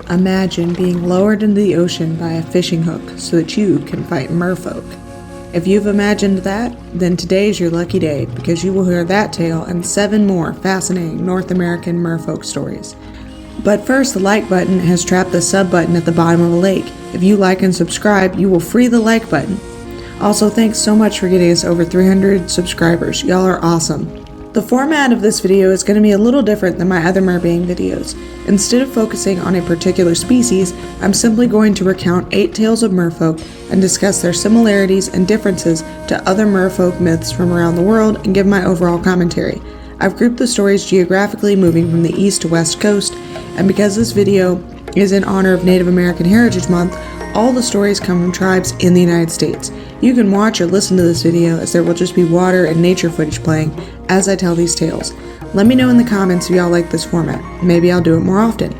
Imagine being lowered into the ocean by a fishing hook so that you can fight merfolk. If you've imagined that, then today's your lucky day because you will hear that tale and 7 more fascinating North American merfolk stories. But first, the like button has trapped the sub button at the bottom of the lake. If you like and subscribe, you will free the like button. Also, thanks so much for getting us over 300 subscribers. Y'all are awesome. The format of this video is going to be a little different than my other mermaiding videos. Instead of focusing on a particular species, I'm simply going to recount 8 tales of merfolk and discuss their similarities and differences to other merfolk myths from around the world and give my overall commentary. I've grouped the stories geographically, moving from the east to west coast, and because this video is in honor of Native American Heritage Month, all the stories come from tribes in the United States. You can watch or listen to this video as there will just be water and nature footage playing as I tell these tales. Let me know in the comments if y'all like this format. Maybe I'll do it more often.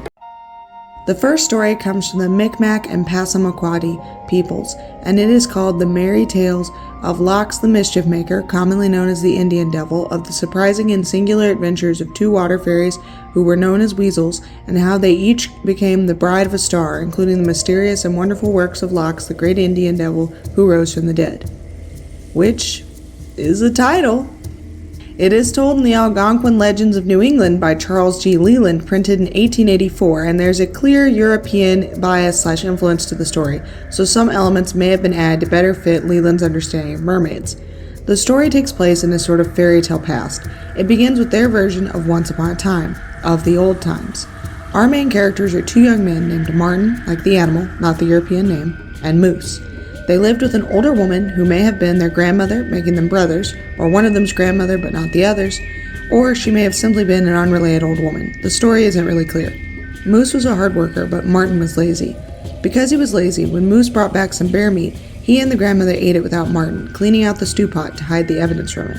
The first story comes from the Micmac and Passamaquoddy peoples, and it is called the Merry Tales of Lox the Mischief Maker, commonly known as the Indian Devil, of the surprising and singular adventures of 2 water fairies who were known as weasels, and how they each became the bride of a star, including the mysterious and wonderful works of Lox, the great Indian devil who rose from the dead. Which is the title. It is told in the Algonquin Legends of New England by Charles G. Leland, printed in 1884, and there's a clear European bias/influence to the story, so some elements may have been added to better fit Leland's understanding of mermaids. The story takes place in a sort of fairy tale past. It begins with their version of Once Upon a Time, of the old times. Our main characters are 2 young men named Martin, like the animal, not the European name, and Moose. They lived with an older woman who may have been their grandmother, making them brothers, or one of them's grandmother but not the others, or she may have simply been an unrelated old woman. The story isn't really clear. Moose was a hard worker, but Martin was lazy. Because he was lazy, when Moose brought back some bear meat, he and the grandmother ate it without Martin, cleaning out the stew pot to hide the evidence from it.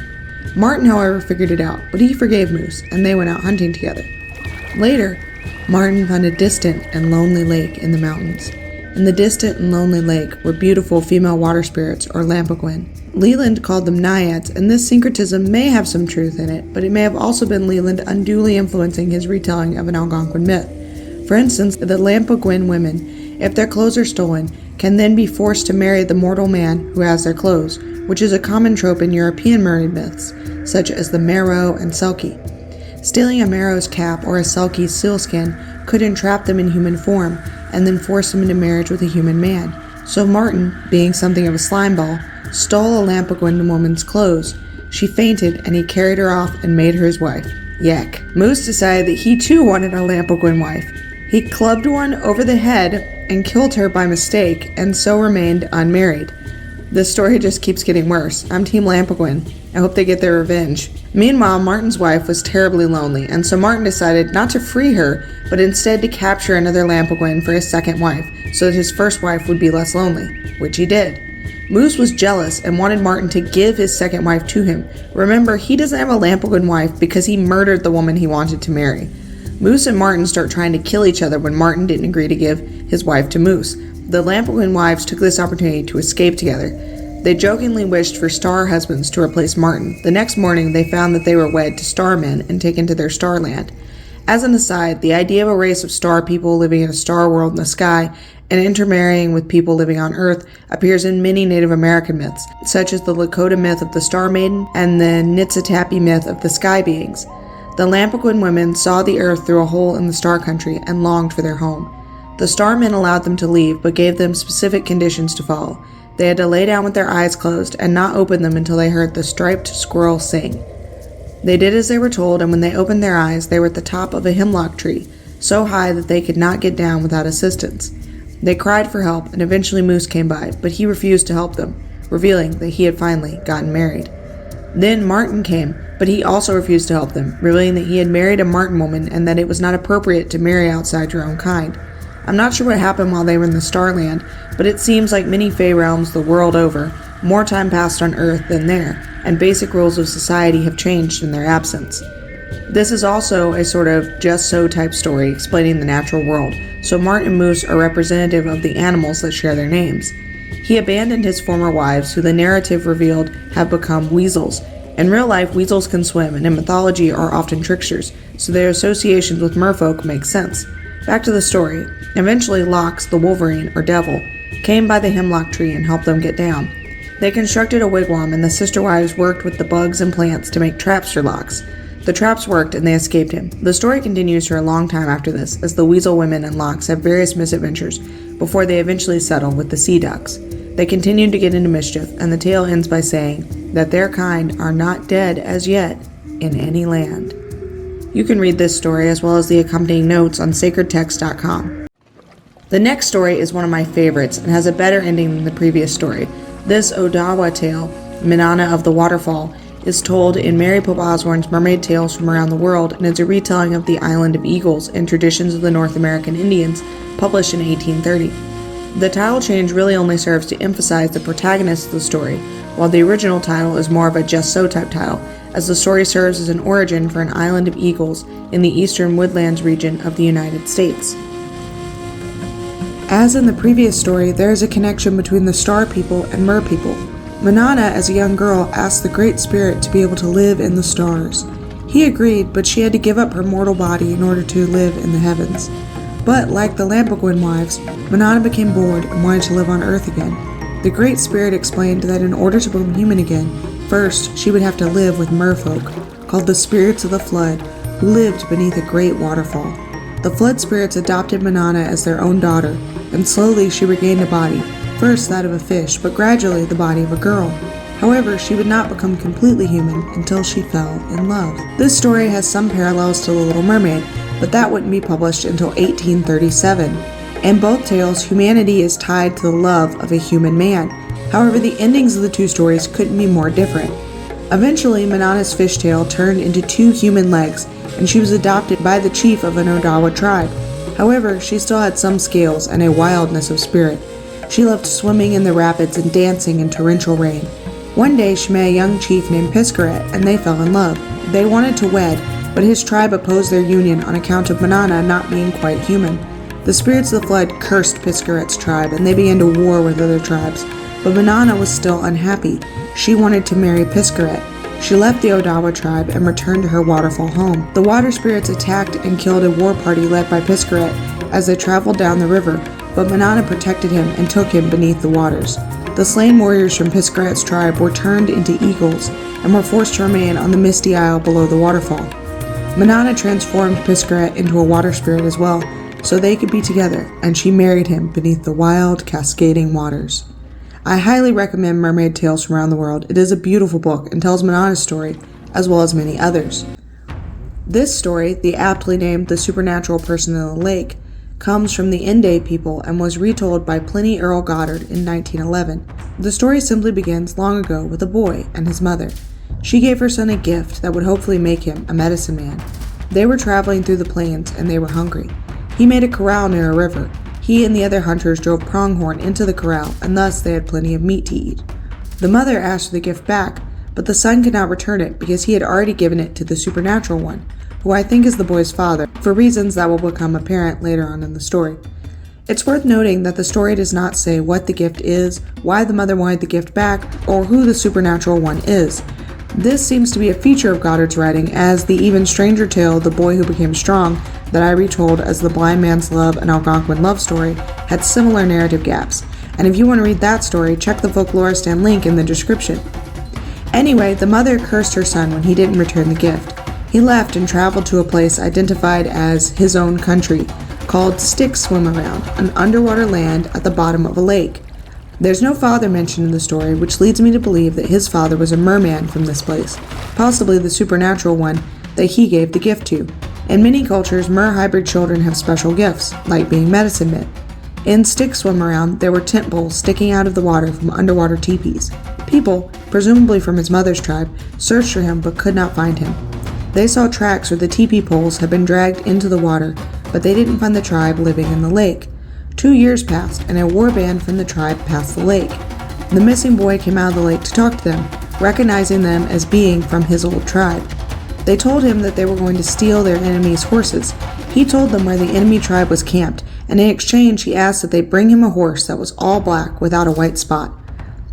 Martin, however, figured it out, but he forgave Moose, and they went out hunting together. Later, Martin found a distant and lonely lake in the mountains. In the distant and lonely lake were beautiful female water spirits, or Lampaquin. Leland called them naiads, and this syncretism may have some truth in it, but it may have also been Leland unduly influencing his retelling of an Algonquin myth. For instance, the Lampaquin women, if their clothes are stolen, can then be forced to marry the mortal man who has their clothes, which is a common trope in European mermaid myths, such as the Merrow and Selkie. Stealing a Merrow's cap or a Selkie's sealskin could entrap them in human form, and then force him into marriage with a human man. So Martin, being something of a slimeball, stole a Lampaquin woman's clothes. She fainted, and he carried her off and made her his wife. Yuck. Moose decided that he too wanted a Lampaquin wife. He clubbed one over the head and killed her by mistake, and so remained unmarried. This story just keeps getting worse. I'm Team Lampaquin. I hope they get their revenge. Meanwhile, Martin's wife was terribly lonely, and so Martin decided not to free her, but instead to capture another Lampaquin for his second wife, so that his first wife would be less lonely, which he did. Moose was jealous and wanted Martin to give his second wife to him. Remember, he doesn't have a Lampaquin wife because he murdered the woman he wanted to marry. Moose and Martin start trying to kill each other when Martin didn't agree to give his wife to Moose. The Lampaquin wives took this opportunity to escape together. They jokingly wished for star husbands to replace Martin. The next morning, they found that they were wed to star men and taken to their star land. As an aside, the idea of a race of star people living in a star world in the sky and intermarrying with people living on Earth appears in many Native American myths, such as the Lakota myth of the Star Maiden and the Nitsitapi myth of the Sky Beings. The Lampaquin women saw the Earth through a hole in the star country and longed for their home. The star men allowed them to leave, but gave them specific conditions to follow. They had to lay down with their eyes closed and not open them until they heard the striped squirrel sing. They did as they were told, and when they opened their eyes, they were at the top of a hemlock tree, so high that they could not get down without assistance. They cried for help, and eventually Moose came by, but he refused to help them, revealing that he had finally gotten married. Then Martin came, but he also refused to help them, revealing that he had married a Martin woman and that it was not appropriate to marry outside your own kind. I'm not sure what happened while they were in the Starland, but it seems like many Fey realms the world over, more time passed on Earth than there, and basic rules of society have changed in their absence. This is also a sort of just so type story explaining the natural world, so Martin and Moose are representative of the animals that share their names. He abandoned his former wives, who the narrative revealed have become weasels. In real life, weasels can swim, and in mythology are often tricksters, so their associations with merfolk make sense. Back to the story. Eventually Lox, the wolverine, or devil, came by the hemlock tree and helped them get down. They constructed a wigwam, and the sister wives worked with the bugs and plants to make traps for Lox. The traps worked, and they escaped him. The story continues for a long time after this, as the weasel women and Lox have various misadventures before they eventually settle with the sea ducks. They continue to get into mischief, and the tale ends by saying that their kind are not dead as yet in any land. You can read this story as well as the accompanying notes on sacredtext.com. The next story is one of my favorites and has a better ending than the previous story. This Odawa tale, Menana of the Waterfall, is told in Mary Pope Osborne's Mermaid Tales from Around the World, and is a retelling of the Island of Eagles and traditions of the North American Indians, published in 1830. The title change really only serves to emphasize the protagonist of the story, while the original title is more of a just so type title, as the story serves as an origin for an island of eagles in the eastern woodlands region of the United States. As in the previous story, there is a connection between the Star People and Mer People. Menana, as a young girl, asked the Great Spirit to be able to live in the stars. He agreed, but she had to give up her mortal body in order to live in the heavens. But, like the Lampegwin wives, Menana became bored and wanted to live on Earth again. The Great Spirit explained that in order to become human again, first she would have to live with Merfolk, called the Spirits of the Flood, who lived beneath a great waterfall. The Flood Spirits adopted Menana as their own daughter, and slowly she regained a body, first that of a fish, but gradually the body of a girl. However, she would not become completely human until she fell in love. This story has some parallels to The Little Mermaid, but that wouldn't be published until 1837. In both tales, humanity is tied to the love of a human man. However, the endings of the two stories couldn't be more different. Eventually, Menana's fishtail turned into 2 human legs, and she was adopted by the chief of an Odawa tribe. However, she still had some scales and a wildness of spirit. She loved swimming in the rapids and dancing in torrential rain. One day she met a young chief named Piscaret, and they fell in love. They wanted to wed, but his tribe opposed their union on account of Menana not being quite human. The spirits of the flood cursed Piscaret's tribe, and they began to war with other tribes. But Menana was still unhappy. She wanted to marry Piscaret. She left the Odawa tribe and returned to her waterfall home. The water spirits attacked and killed a war party led by Piscaret as they traveled down the river, but Menana protected him and took him beneath the waters. The slain warriors from Piscaret's tribe were turned into eagles and were forced to remain on the misty isle below the waterfall. Menana transformed Piscaret into a water spirit as well, so they could be together, and she married him beneath the wild, cascading waters. I highly recommend Mermaid Tales from Around the World. It is a beautiful book and tells Menana's story, as well as many others. This story, the aptly named The Supernatural Person in the Lake, comes from the Inde people and was retold by Pliny Earl Goddard in 1911. The story simply begins long ago with a boy and his mother. She gave her son a gift that would hopefully make him a medicine man. They were traveling through the plains and they were hungry. He made a corral near a river. He and the other hunters drove Pronghorn into the corral, and thus they had plenty of meat to eat. The mother asked for the gift back, but the son could not return it because he had already given it to the supernatural one, who I think is the boy's father, for reasons that will become apparent later on in the story. It's worth noting that the story does not say what the gift is, why the mother wanted the gift back, or who the supernatural one is. This seems to be a feature of Goddard's writing, as the even stranger tale, The Boy Who Became Strong, that I retold as The Blind Man's Love and Algonquin Love Story, had similar narrative gaps. And if you want to read that story, check the Folkloristan link in the description. Anyway, the mother cursed her son when he didn't return the gift. He left and traveled to a place identified as his own country, called Stick Swim Around, an underwater land at the bottom of a lake. There's no father mentioned in the story, which leads me to believe that his father was a merman from this place, possibly the supernatural one that he gave the gift to. In many cultures, mer hybrid children have special gifts, like being medicine men. In Stick Swim Around, there were tent poles sticking out of the water from underwater teepees. People, presumably from his mother's tribe, searched for him but could not find him. They saw tracks where the teepee poles had been dragged into the water, but they didn't find the tribe living in the lake. 2 years passed, and a war band from the tribe passed the lake. The missing boy came out of the lake to talk to them, recognizing them as being from his old tribe. They told him that they were going to steal their enemy's horses. He told them where the enemy tribe was camped, and in exchange he asked that they bring him a horse that was all black without a white spot.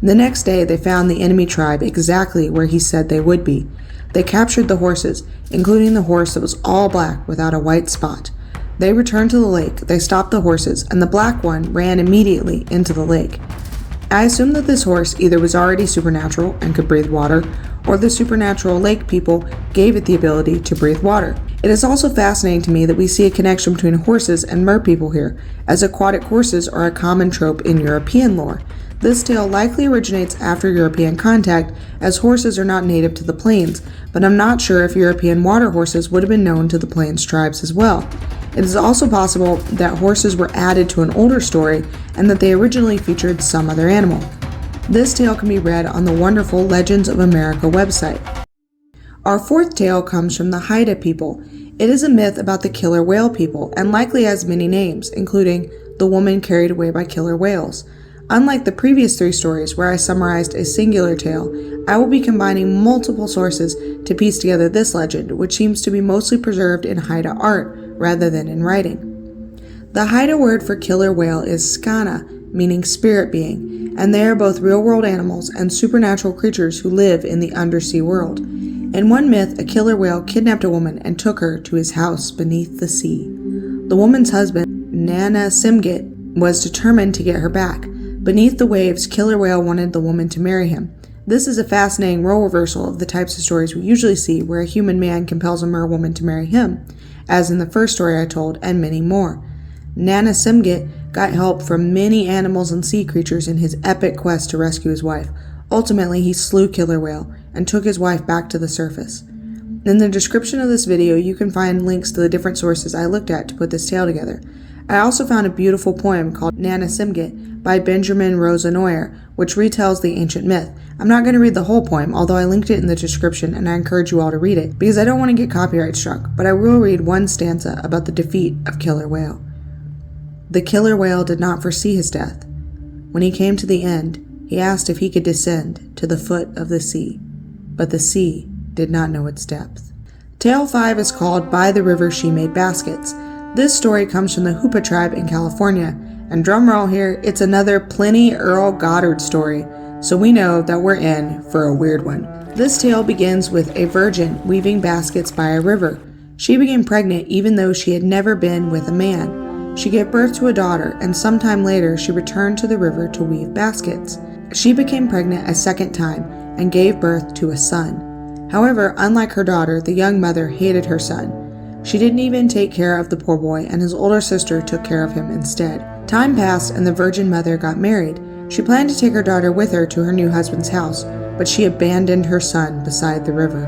The next day they found the enemy tribe exactly where he said they would be. They captured the horses, including the horse that was all black without a white spot. They returned to the lake, they stopped the horses, and the black one ran immediately into the lake. I assume that this horse either was already supernatural and could breathe water, or the supernatural lake people gave it the ability to breathe water. It is also fascinating to me that we see a connection between horses and mer people here, as aquatic horses are a common trope in European lore. This tale likely originates after European contact, as horses are not native to the plains, but I'm not sure if European water horses would have been known to the plains tribes as well. It is also possible that horses were added to an older story and that they originally featured some other animal. This tale can be read on the wonderful Legends of America website. Our fourth tale comes from the Halibut People. It is a myth about the killer whale people and likely has many names, including the woman carried away by killer whales. Unlike the previous three stories where I summarized a singular tale, I will be combining multiple sources to piece together this legend, which seems to be mostly preserved in Haida art rather than in writing. The Haida word for killer whale is skana, meaning spirit being, and they are both real-world animals and supernatural creatures who live in the undersea world. In one myth, a killer whale kidnapped a woman and took her to his house beneath the sea. The woman's husband, Nana Simgit, was determined to get her back. Beneath the waves, killer whale wanted the woman to marry him. This is a fascinating role reversal of the types of stories we usually see where a human man compels a mer woman to marry him, as in the first story I told, and many more. Nana Simgit got help from many animals and sea creatures in his epic quest to rescue his wife. Ultimately, he slew killer whale and took his wife back to the surface. In the description of this video, you can find links to the different sources I looked at to put this tale together. I also found a beautiful poem called Nana Simgit by Benjamin Rosenoyer, which retells the ancient myth. I'm not going to read the whole poem, although I linked it in the description and I encourage you all to read it, because I don't want to get copyright struck, but I will read one stanza about the defeat of killer whale. The killer whale did not foresee his death. When he came to the end, he asked if he could descend to the foot of the sea, but the sea did not know its depth. Tale 5 is called By the River She Made Baskets. This story comes from the Hoopa tribe in California, and drumroll here, it's another Pliny Earl Goddard story, so we know that we're in for a weird one. This tale begins with a virgin weaving baskets by a river. She became pregnant even though she had never been with a man. She gave birth to a daughter, and sometime later she returned to the river to weave baskets. She became pregnant a second time and gave birth to a son. However, unlike her daughter, the young mother hated her son. She didn't even take care of the poor boy, and his older sister took care of him instead. Time passed and the virgin mother got married. She planned to take her daughter with her to her new husband's house, but she abandoned her son beside the river.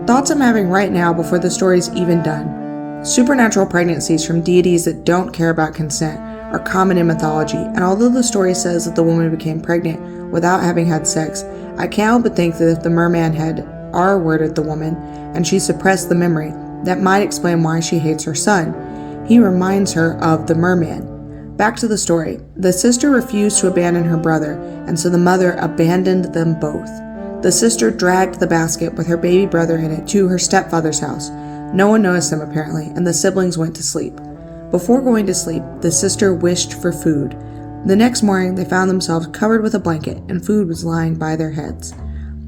Thoughts I'm having right now before the story's even done. Supernatural pregnancies from deities that don't care about consent are common in mythology, and although the story says that the woman became pregnant without having had sex, I can't help but think that if the merman had R-worded the woman and she suppressed the memory, that might explain why she hates her son. He reminds her of the merman. Back to the story. The sister refused to abandon her brother, and so the mother abandoned them both. The sister dragged the basket with her baby brother in it to her stepfather's house. No one noticed them apparently, and the siblings went to sleep. Before going to sleep, the sister wished for food. The next morning, they found themselves covered with a blanket, and food was lying by their heads.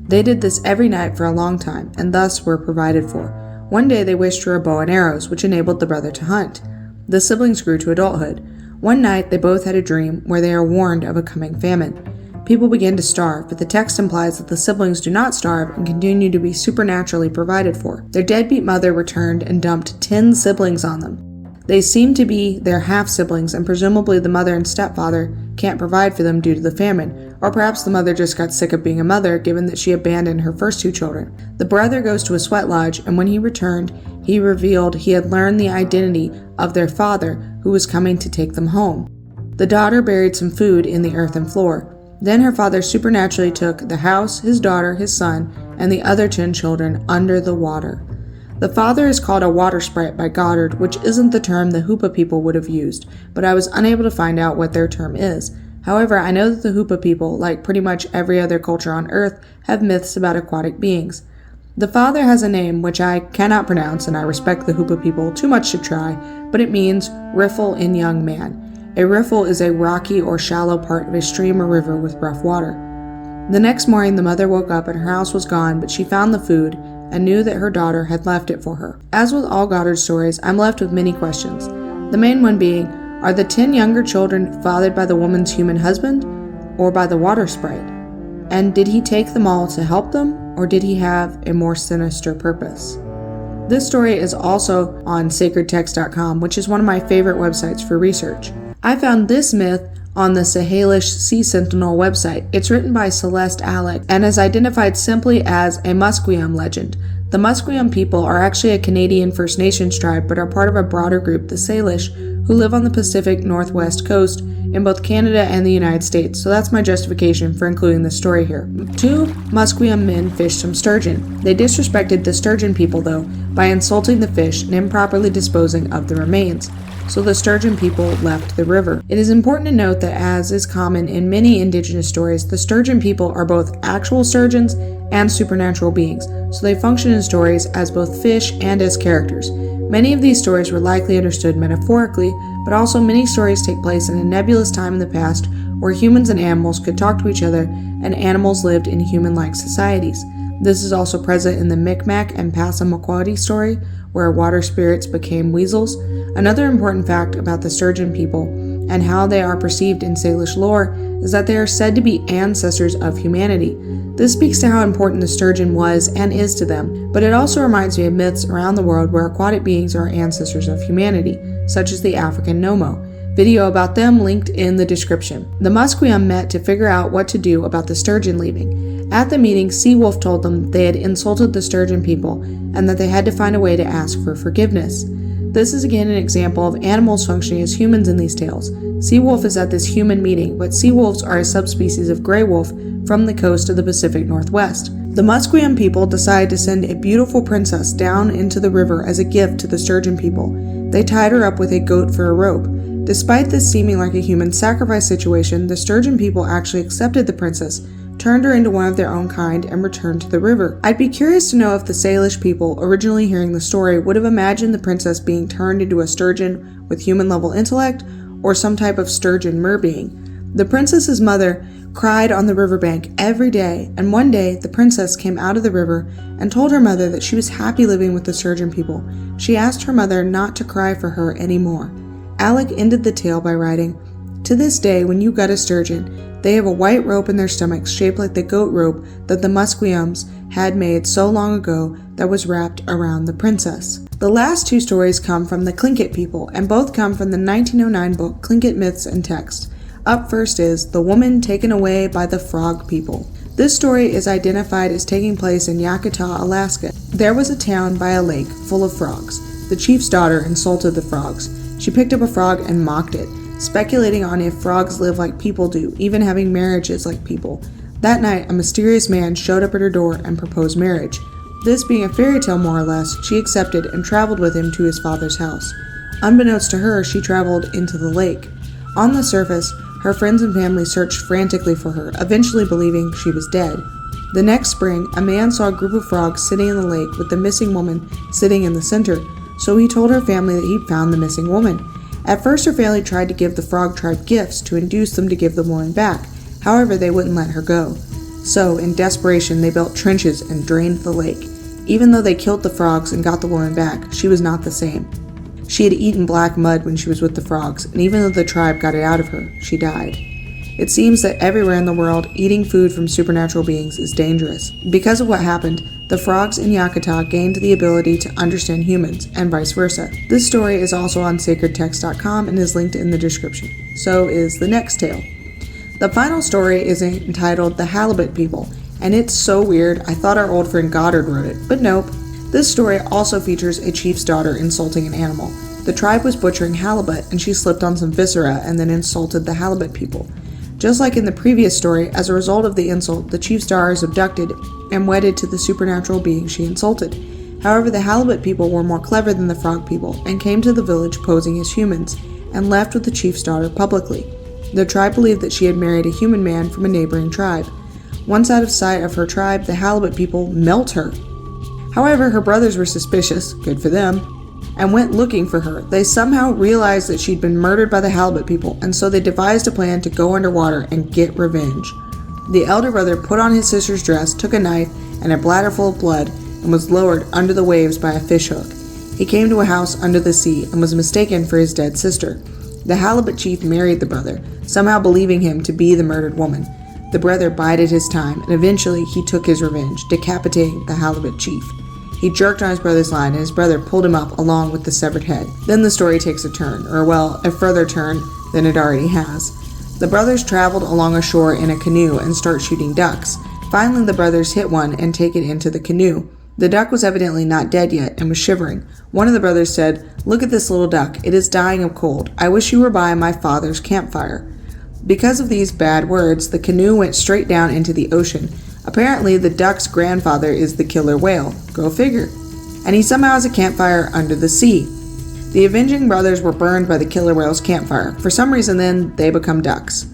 They did this every night for a long time, and thus were provided for. One day they wished for a bow and arrows, which enabled the brother to hunt. The siblings grew to adulthood. One night they both had a dream where they are warned of a coming famine. People begin to starve, but the text implies that the siblings do not starve and continue to be supernaturally provided for. Their deadbeat mother returned and dumped 10 siblings on them. They seem to be their half-siblings, and presumably the mother and stepfather can't provide for them due to the famine, or perhaps the mother just got sick of being a mother given that she abandoned her first 2 children. The brother goes to a sweat lodge, and when he returned, he revealed he had learned the identity of their father, who was coming to take them home. The daughter buried some food in the earthen floor. Then her father supernaturally took the house, his daughter, his son, and the other 10 children under the water. The father is called a water sprite by Goddard, which isn't the term the Hoopa people would have used, but I was unable to find out what their term is. However, I know that the Hoopa people, like pretty much every other culture on Earth, have myths about aquatic beings. The father has a name which I cannot pronounce, and I respect the Hoopa people too much to try, but it means riffle in young man. A riffle is a rocky or shallow part of a stream or river with rough water. The next morning, the mother woke up and her house was gone, but she found the food and knew that her daughter had left it for her. As with all Goddard's stories, I'm left with many questions. The main one being, are the 10 younger children fathered by the woman's human husband or by the water sprite? And did he take them all to help them, or did he have a more sinister purpose? This story is also on sacredtext.com, which is one of my favorite websites for research. I found this myth on the Sahelish Sea Sentinel website. It's written by Celeste Alec and is identified simply as a Musqueam legend. The Musqueam people are actually a Canadian First Nations tribe, but are part of a broader group, the Salish, who live on the Pacific Northwest coast in both Canada and the United States. So that's my justification for including this story here. 2 Musqueam men fished some sturgeon. They disrespected the sturgeon people, though, by insulting the fish and improperly disposing of the remains. So the sturgeon people left the river. It is important to note that, as is common in many indigenous stories, the sturgeon people are both actual sturgeons and supernatural beings, so they function in stories as both fish and as characters. Many of these stories were likely understood metaphorically, but also many stories take place in a nebulous time in the past where humans and animals could talk to each other and animals lived in human-like societies. This is also present in the Micmac and Passamaquoddy story, where water spirits became weasels. Another important fact about the sturgeon people and how they are perceived in Salish lore is that they are said to be ancestors of humanity. This speaks to how important the sturgeon was and is to them, but it also reminds me of myths around the world where aquatic beings are ancestors of humanity, such as the African Nomo. Video about them linked in the description. The Musqueam met to figure out what to do about the sturgeon leaving. At the meeting, Seawolf told them they had insulted the sturgeon people and that they had to find a way to ask for forgiveness. This is again an example of animals functioning as humans in these tales. Seawolf is at this human meeting, but seawolves are a subspecies of gray wolf from the coast of the Pacific Northwest. The Musqueam people decide to send a beautiful princess down into the river as a gift to the sturgeon people. They tied her up with a goat for a rope. Despite this seeming like a human sacrifice situation, the sturgeon people actually accepted the princess, turned her into one of their own kind, and returned to the river. I'd be curious to know if the Salish people, originally hearing the story, would have imagined the princess being turned into a sturgeon with human-level intellect, or some type of sturgeon mer-being. The princess's mother cried on the riverbank every day, and one day the princess came out of the river and told her mother that she was happy living with the sturgeon people. She asked her mother not to cry for her anymore. Alec ended the tale by writing, "To this day, when you gut a sturgeon, they have a white rope in their stomachs shaped like the goat rope that the Musqueams had made so long ago that was wrapped around the princess." The last 2 stories come from the Tlingit people, and both come from the 1909 book Tlingit Myths and Texts. Up first is The Woman Taken Away by the Frog People. This story is identified as taking place in Yakutat, Alaska. There was a town by a lake full of frogs. The chief's daughter insulted the frogs. She picked up a frog and mocked it, speculating on if frogs live like people do, even having marriages like people. That night, a mysterious man showed up at her door and proposed marriage. This being a fairy tale more or less, she accepted and traveled with him to his father's house. Unbeknownst to her, she traveled into the lake. On the surface, her friends and family searched frantically for her, eventually believing she was dead. The next spring, a man saw a group of frogs sitting in the lake with the missing woman sitting in the center, so he told her family that he'd found the missing woman. At first, her family tried to give the frog tribe gifts to induce them to give the woman back. However, they wouldn't let her go. So, in desperation, they built trenches and drained the lake. Even though they killed the frogs and got the woman back, she was not the same. She had eaten black mud when she was with the frogs, and even though the tribe got it out of her, she died. It seems that everywhere in the world, eating food from supernatural beings is dangerous. Because of what happened, the frogs in Yakutat gained the ability to understand humans, and vice versa. This story is also on sacredtext.com and is linked in the description. So is the next tale. The final story is entitled The Halibut People, and it's so weird I thought our old friend Goddard wrote it, but nope. This story also features a chief's daughter insulting an animal. The tribe was butchering halibut, and she slipped on some viscera and then insulted the halibut people. Just like in the previous story, as a result of the insult, the chief's daughter is abducted and wedded to the supernatural being she insulted. However, the halibut people were more clever than the frog people and came to the village posing as humans and left with the chief's daughter publicly. The tribe believed that she had married a human man from a neighboring tribe. Once out of sight of her tribe, the halibut people melt her. However, her brothers were suspicious, good for them, and went looking for her. They somehow realized that she'd been murdered by the halibut people, and so they devised a plan to go underwater and get revenge. The elder brother put on his sister's dress, took a knife and a bladder full of blood, and was lowered under the waves by a fishhook. He came to a house under the sea and was mistaken for his dead sister. The Halibut chief married the brother, somehow believing him to be the murdered woman. The brother bided his time, and eventually he took his revenge, decapitating the Halibut chief. He jerked on his brother's line, and his brother pulled him up along with the severed head. Then the story takes a turn, or well, a further turn than it already has. The brothers traveled along a shore in a canoe and start shooting ducks. Finally, the brothers hit one and take it into the canoe. The duck was evidently not dead yet and was shivering. One of the brothers said, "Look at this little duck. It is dying of cold. I wish you were by my father's campfire." Because of these bad words, the canoe went straight down into the ocean. Apparently, the duck's grandfather is the killer whale. Go figure. And he somehow has a campfire under the sea. The avenging brothers were burned by the killer whale's campfire. For some reason then, they become ducks.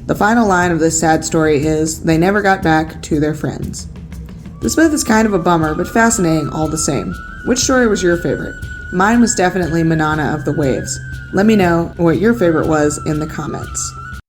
The final line of this sad story is, they never got back to their friends. This myth is kind of a bummer, but fascinating all the same. Which story was your favorite? Mine was definitely Menana of the Waves. Let me know what your favorite was in the comments.